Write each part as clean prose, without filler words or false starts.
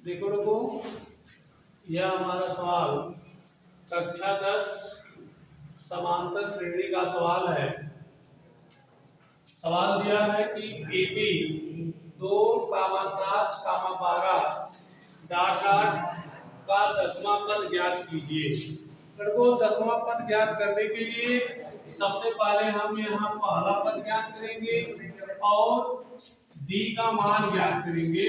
देखो यह हमारा सवाल कक्षा 10 समांतर श्रेणी का सवाल है। सवाल दिया है कि AB 2,7,12 डॉट डॉट का दसवां पद ज्ञात कीजिए। लड़कों दसवां पद ज्ञात करने के लिए सबसे पहले हम यहाँ पहला पद ज्ञात करेंगे और D का मान ज्ञात करेंगे।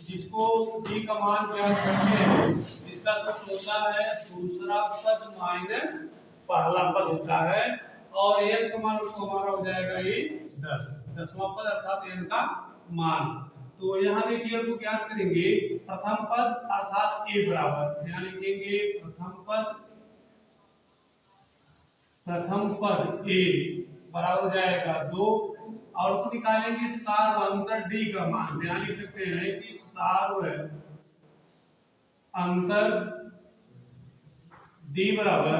जिसको D का मान ज्ञात करते हैं इसका सूत्र होता है दूसरा पद माइनस पहला पद होता है और n का मान हमारा हो जाएगा ये 10, दसवां पद अर्थात n का मान। तो यहाँ देखिए हम क्या करेंगे प्रथम पद अर्थात a बराबर यहाँ लिखेंगे प्रथम पद a बराबर हो जाएगा 2 और उसको निकालेंगे सार्वअंतर d का मान। यहाँ लिख सकते हैं कि सार्वअंतर d बराबर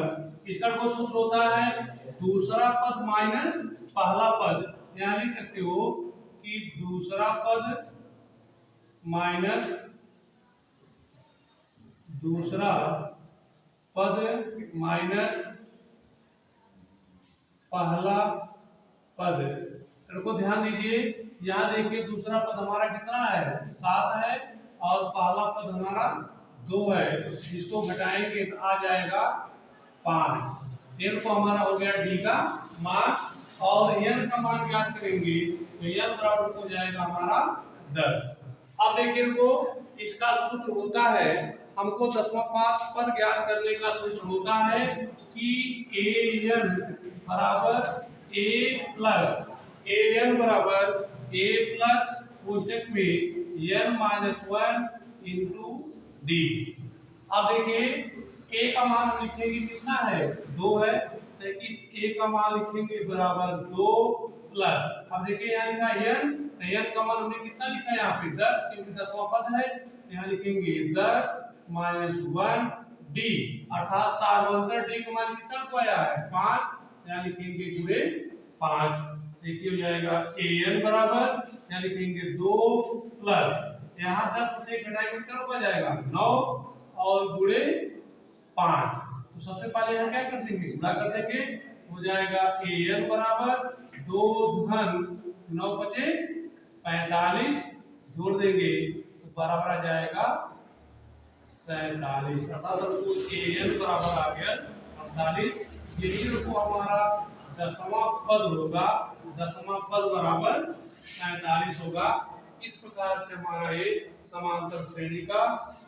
इसका कोई सूत्र होता है दूसरा पद माइनस पहला पद। यहाँ लिख सकते हो कि दूसरा पद माइनस पहला पद। को ध्यान दीजिए यहाँ देखिए दूसरा पद हमारा कितना है 7 है और पहला पद हमारा 2 है। इसको घटाएंगे तो आ जाएगा 5। n को हमारा हो गया d का मान और n का मान ज्ञात करेंगे तो n बराबर हो जाएगा हमारा 10। अब देखिए को इसका सूत्र होता है हमको दसवां पद ज्ञात करने का सूत्र होता है कि an बराबर a प्लस कोष्टक में n माइनस 1 इंटू डी। अब देखिए a का मान हम लिखेंगे कितना है 2 है तो इस a का मान लिखेंगे बराबर 2 प्लस अब देखिए यहाँ लिखा n तो n का मान हमने कितना लिखा है यहाँ पे 10 क्योंकि दसवां पद है। यहाँ लिखेंगे 10 माइनस 1 डी अर्थात सार्वअंतर d का मान कितना को आया है 5। यहाँ लिखेंगे गुणे 5 देखिए हो जाएगा an बराबर यहाँ लिखेंगे 2 प्लस यहाँ 10 से घटाएंगे कितना हो जाएगा 9 और गुणे 5। तो सबसे पहले हम क्या कर देंगे गुणा कर देंगे हो जाएगा an बराबर 2 धन 9 बचे 45 जोड़ देंगे तो बराबर आ जाएगा 47 अर्थात an बराबर आ गया 48। यही को हमारा दसवां पद होगा दसवां पद बराबर 47 होगा। इस प्रकार से हमारा ये समांतर श्रेणी का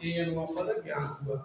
an वां पद ज्ञात हुआ।